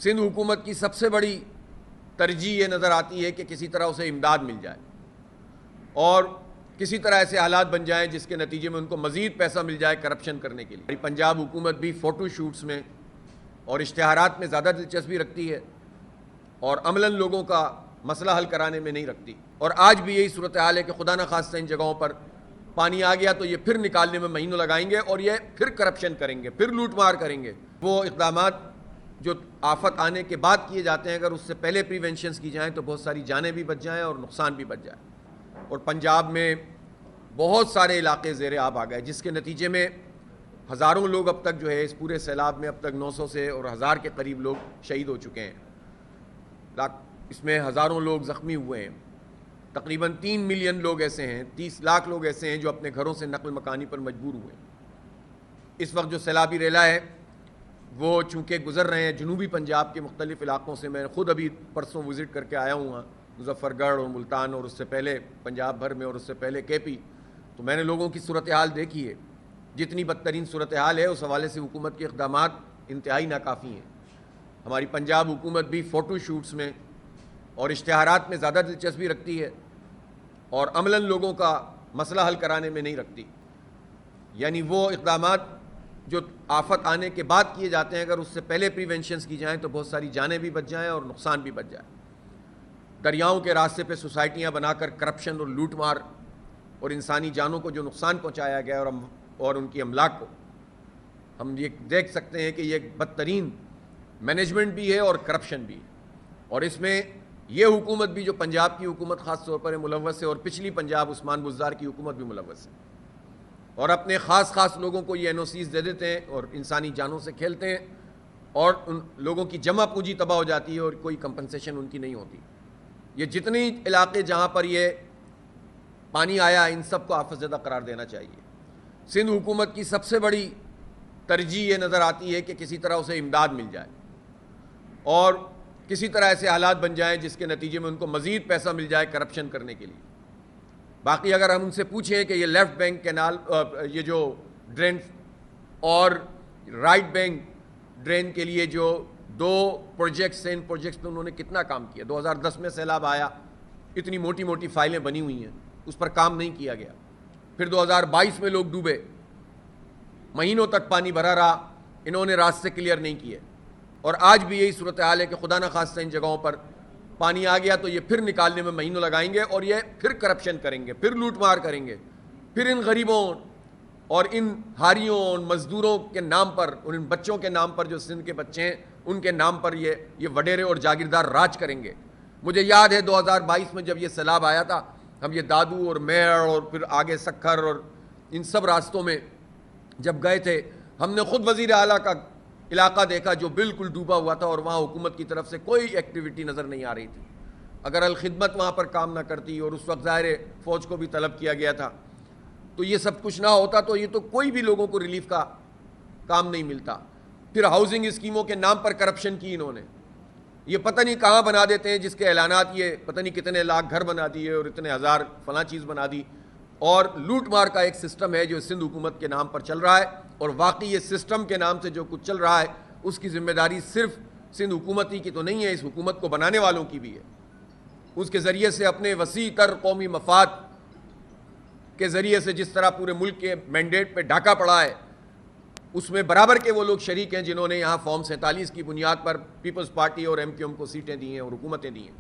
سندھ حکومت کی سب سے بڑی ترجیح یہ نظر آتی ہے کہ کسی طرح اسے امداد مل جائے اور کسی طرح ایسے حالات بن جائیں جس کے نتیجے میں ان کو مزید پیسہ مل جائے کرپشن کرنے کے لیے۔ پنجاب حکومت بھی فوٹو شوٹس میں اور اشتہارات میں زیادہ دلچسپی رکھتی ہے اور عملاً لوگوں کا مسئلہ حل کرانے میں نہیں رکھتی، اور آج بھی یہی صورتحال ہے کہ خدا نخواستہ ان جگہوں پر پانی آ گیا تو یہ پھر نکالنے میں مہینوں لگائیں گے اور یہ پھر کرپشن کریں گے، پھر لوٹ مار کریں گے۔ وہ اقدامات جو آفت آنے کے بعد کیے جاتے ہیں اگر اس سے پہلے پریونشنز کی جائیں تو بہت ساری جانیں بھی بچ جائیں اور نقصان بھی بچ جائے۔ اور پنجاب میں بہت سارے علاقے زیر آب آ گئے جس کے نتیجے میں ہزاروں لوگ اب تک جو ہے اس پورے سیلاب میں اب تک 900 سے اور 1000 کے قریب لوگ شہید ہو چکے ہیں، اس میں ہزاروں لوگ زخمی ہوئے ہیں۔ تقریباً 3 ملین لوگ ایسے ہیں، 30 لاکھ لوگ ایسے ہیں جو اپنے گھروں سے نقل مکانی پر مجبور ہوئے ہیں۔ اس وقت جو سیلابی ریلا ہے وہ چونکہ گزر رہے ہیں جنوبی پنجاب کے مختلف علاقوں سے، میں خود ابھی پرسوں وزٹ کر کے آیا ہوں وہاں مظفر گڑھ اور ملتان، اور اس سے پہلے پنجاب بھر میں اور اس سے پہلے کے پی، تو میں نے لوگوں کی صورتحال دیکھی ہے۔ جتنی بدترین صورتحال ہے اس حوالے سے حکومت کے اقدامات انتہائی ناکافی ہیں۔ ہماری پنجاب حکومت بھی فوٹو شوٹس میں اور اشتہارات میں زیادہ دلچسپی رکھتی ہے اور عملاً لوگوں کا مسئلہ حل کرانے میں نہیں رکھتی، یعنی وہ اقدامات جو آفت آنے کے بعد کیے جاتے ہیں اگر اس سے پہلے پریونشنز کی جائیں تو بہت ساری جانیں بھی بچ جائیں اور نقصان بھی بچ جائے۔ دریاؤں کے راستے پہ سوسائٹیاں بنا کر کرپشن اور لوٹ مار اور انسانی جانوں کو جو نقصان پہنچایا گیا اور ان کی املاک کو، ہم یہ دیکھ سکتے ہیں کہ یہ ایک بدترین مینجمنٹ بھی ہے اور کرپشن بھی ہے، اور اس میں یہ حکومت بھی جو پنجاب کی حکومت خاص طور پر ملوث ہے، اور پچھلی پنجاب عثمان بزدار کی حکومت بھی ملوث ہے، اور اپنے خاص لوگوں کو یہ NOCs دے دیتے ہیں اور انسانی جانوں سے کھیلتے ہیں، اور ان لوگوں کی جمع پونجی تباہ ہو جاتی ہے اور کوئی کمپنسیشن ان کی نہیں ہوتی۔ یہ جتنے علاقے جہاں پر یہ پانی آیا ان سب کو آفت زدہ قرار دینا چاہیے۔ سندھ حکومت کی سب سے بڑی ترجیح یہ نظر آتی ہے کہ کسی طرح اسے امداد مل جائے اور کسی طرح ایسے حالات بن جائیں جس کے نتیجے میں ان کو مزید پیسہ مل جائے کرپشن کرنے کے لیے۔ باقی اگر ہم ان سے پوچھیں کہ یہ لیفٹ بینک کینال یہ جو ڈرین اور رائٹ بینک ڈرین کے لیے جو 2 پروجیکٹس ہیں، ان پروجیکٹس میں انہوں نے کتنا کام کیا؟ 2010 میں سیلاب آیا، اتنی موٹی موٹی فائلیں بنی ہوئی ہیں، اس پر کام نہیں کیا گیا۔ پھر 2022 میں لوگ ڈوبے، مہینوں تک پانی بھرا رہا، انہوں نے راستے کلیئر نہیں کیے، اور آج بھی یہی صورتحال ہے کہ خدا نخواستہ ان جگہوں پر پانی آ گیا تو یہ پھر نکالنے میں مہینوں لگائیں گے اور یہ پھر کرپشن کریں گے، پھر لوٹ مار کریں گے، پھر ان غریبوں اور ان ہاریوں اور مزدوروں کے نام پر اور ان بچوں کے نام پر جو سندھ کے بچے ہیں ان کے نام پر یہ وڈیرے اور جاگیردار راج کریں گے۔ مجھے یاد ہے 2022 میں جب یہ سیلاب آیا تھا، ہم یہ دادو اور میڑ اور پھر آگے سکھر اور ان سب راستوں میں جب گئے تھے، ہم نے خود وزیر اعلیٰ کا علاقہ دیکھا جو بالکل ڈوبا ہوا تھا اور وہاں حکومت کی طرف سے کوئی ایکٹیویٹی نظر نہیں آ رہی تھی۔ اگر الخدمت وہاں پر کام نہ کرتی اور اس وقت ظاہر فوج کو بھی طلب کیا گیا تھا تو یہ سب کچھ نہ ہوتا، تو یہ تو کوئی بھی لوگوں کو ریلیف کا کام نہیں ملتا۔ پھر ہاؤسنگ اسکیموں کے نام پر کرپشن کی انہوں نے، یہ پتہ نہیں کہاں بنا دیتے ہیں جس کے اعلانات یہ پتہ نہیں کتنے لاکھ گھر بنا دیے اور اتنے ہزار فلاں چیز بنا دی، اور لوٹ مار کا ایک سسٹم ہے جو سندھ حکومت کے نام پر چل رہا ہے، اور واقعی یہ سسٹم کے نام سے جو کچھ چل رہا ہے اس کی ذمہ داری صرف سندھ حکومت ہی کی تو نہیں ہے، اس حکومت کو بنانے والوں کی بھی ہے۔ اس کے ذریعے سے اپنے وسیع تر قومی مفاد کے ذریعے سے جس طرح پورے ملک کے مینڈیٹ پہ ڈھاکہ پڑا ہے، اس میں برابر کے وہ لوگ شریک ہیں جنہوں نے یہاں فارم 47 کی بنیاد پر پیپلز پارٹی اور MQM کو سیٹیں دی ہیں اور حکومتیں دی ہیں۔